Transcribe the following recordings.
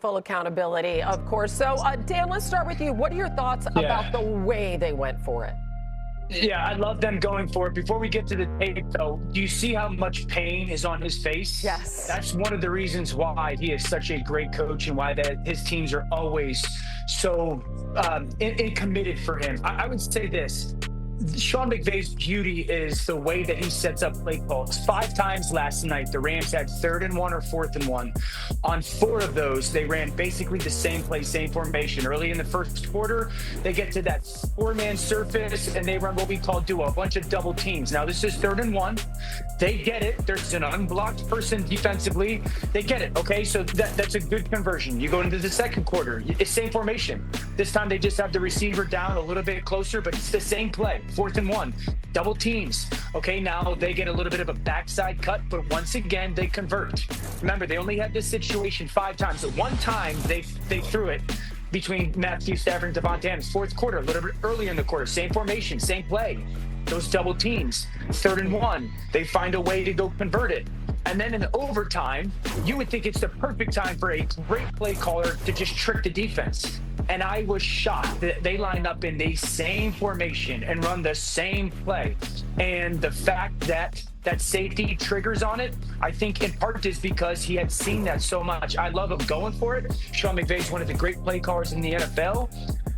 Full accountability, of course. So, Dan, let's start with you. What are your thoughts about the way they went for it? Yeah, I love them going for it. Before we get to the tape, though, do you see how much pain is on his face? Yes. That's one of the reasons why he is such a great coach and why his teams are always so committed for him. I would say this. Sean McVay's beauty is the way that he sets up play calls. 5 times last night, the Rams had 3rd and 1 or 4th and 1. On 4 of those, they ran basically the same play, same formation. Early in the first quarter, they get to that 4-man surface, and they run what we call duo, a bunch of double teams. Now, this is 3rd and 1. They get it. There's an unblocked person defensively. They get it, okay? So that's a good conversion. You go into the second quarter. It's same formation. This time, they just have the receiver down a little bit closer, but it's the same play. 4th and 1, double teams. Okay, now they get a little bit of a backside cut, but once again, they convert. Remember, they only had this situation 5 times. At one time, they threw it between Matthew Stafford and Devontae Adams. 4th quarter, a little bit earlier in the quarter. Same formation, same play. Those double teams. 3rd and 1, they find a way to go convert it. And then in overtime, you would think it's the perfect time for a great play caller to just trick the defense. And I was shocked that they lined up in the same formation and run the same play. And the fact that that safety triggers on it, I think in part is because he had seen that so much. I love him going for it. Sean McVay is one of the great play callers in the NFL.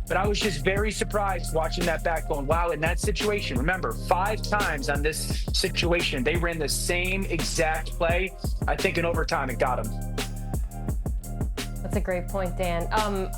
But I was just very surprised watching that back going, wow, in that situation, remember, 5 times on this situation, they ran the same exact play. I think in overtime, it got him. That's a great point, Dan.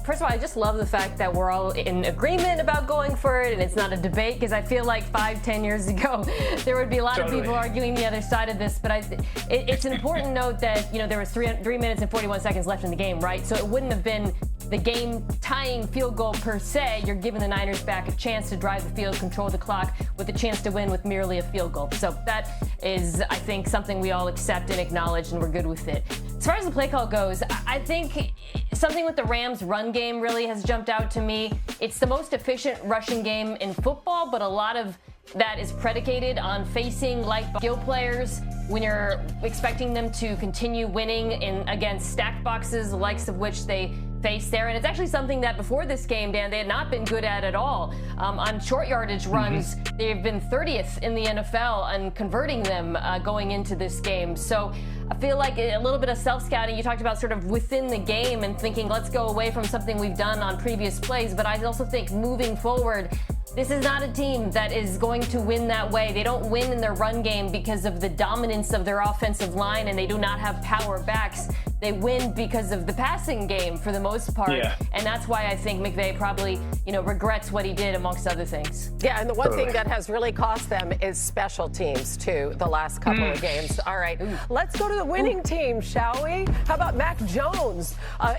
First of all, I just love the fact that we're all in agreement about going for it and it's not a debate, because I feel like 5-10 years ago, there would be a lot of people arguing the other side of this. But it's an important note that, there was 3 minutes and 41 seconds left in the game, right? So it wouldn't have been the game-tying field goal per se. You're giving the Niners back a chance to drive the field, control the clock, with a chance to win with merely a field goal. So that is, I think, something we all accept and acknowledge, and we're good with it. As far as the play call goes, I think something with the Rams' run game really has jumped out to me. It's the most efficient rushing game in football, but a lot of that is predicated on facing light skill players when you're expecting them to continue winning against stacked boxes, the likes of which they face there. And it's actually something that before this game, Dan, they had not been good at all. On short yardage runs, they've been 30th in the NFL on converting them going into this game. So I feel like a little bit of self-scouting. You talked about sort of within the game and thinking, let's go away from something we've done on previous plays. But I also think moving forward, this is not a team that is going to win that way. They don't win in their run game because of the dominance of their offensive line, and they do not have power backs. They win because of the passing game for the most part. Yeah. And that's why I think McVay probably, regrets what he did, amongst other things. Yeah, and the one thing that has really cost them is special teams, too, the last couple of games. All right, let's go to the winning team, shall we? How about Mac Jones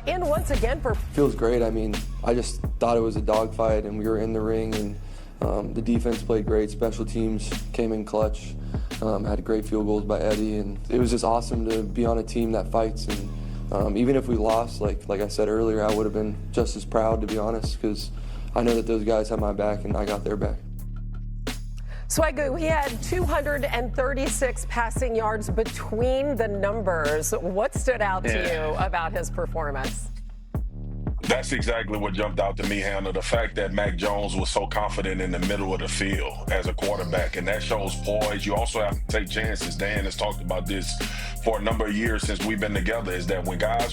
in once again for... Feels great. I mean, I just thought it was a dogfight, and we were in the ring, and the defense played great. Special teams came in clutch. Had great field goals by Eddie, and it was just awesome to be on a team that fights. And even if we lost, like I said earlier, I would have been just as proud, to be honest, because I know that those guys had my back and I got their back. Swagoo, he had 236 passing yards between the numbers. What stood out to you about his performance? That's exactly what jumped out to me, Hannah. The fact that Mac Jones was so confident in the middle of the field as a quarterback, and that shows poise. You also have to take chances. Dan has talked about this for a number of years since we've been together, is that when guys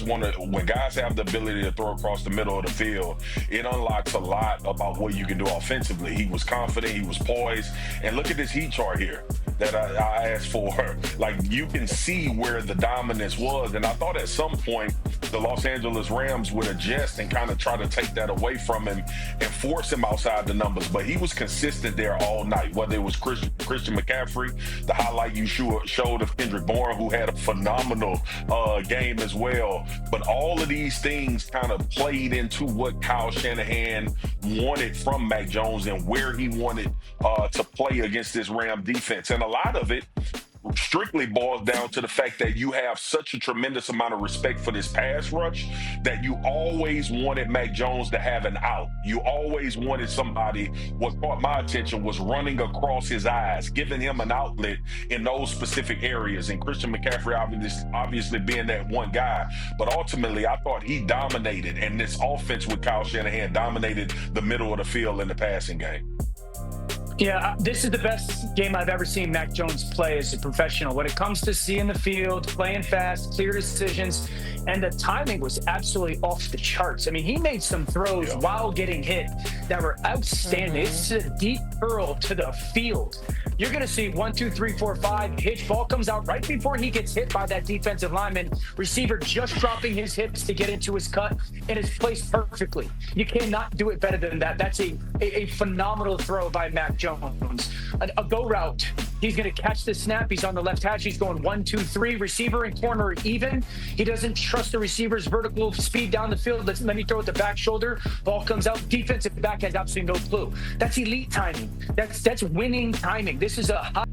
have the ability to throw across the middle of the field, it unlocks a lot about what you can do offensively. He was confident, he was poised, and look at this heat chart here that I asked for. Like, you can see where the dominance was, and I thought at some point the Los Angeles Rams would adjust and kind of try to take that away from him and force him outside the numbers, but he was consistent there all night, whether it was Christian McCaffrey, the highlight you showed of Kendrick Bourne, who had a phenomenal game as well. But all of these things kind of played into what Kyle Shanahan wanted from Mac Jones and where he wanted to play against this Ram defense. And a lot of it strictly boils down to the fact that you have such a tremendous amount of respect for this pass rush that you always wanted Mac Jones to have an out. You always wanted somebody. What caught my attention was running across his eyes, giving him an outlet in those specific areas. And Christian McCaffrey obviously being that one guy. But ultimately, I thought he dominated, and this offense with Kyle Shanahan dominated the middle of the field in the passing game. Yeah, this is the best game I've ever seen Mac Jones play as a professional. When it comes to seeing the field, playing fast, clear decisions, and the timing was absolutely off the charts. I mean, he made some throws while getting hit that were outstanding. It's a deep curl to the field. You're going to see 1, 2, 3, 4, 5 hitch. Ball comes out right before he gets hit by that defensive lineman. Receiver just dropping his hips to get into his cut, and it's placed perfectly. You cannot do it better than that. That's a phenomenal throw by Mac Jones. A go route. He's going to catch the snap. He's on the left hash. He's going 1, 2, 3. Receiver and corner even. He doesn't trust the receiver's vertical speed down the field. Let me throw it the back shoulder. Ball comes out. Defensive back has absolutely no clue. That's elite timing. That's winning timing. This is a high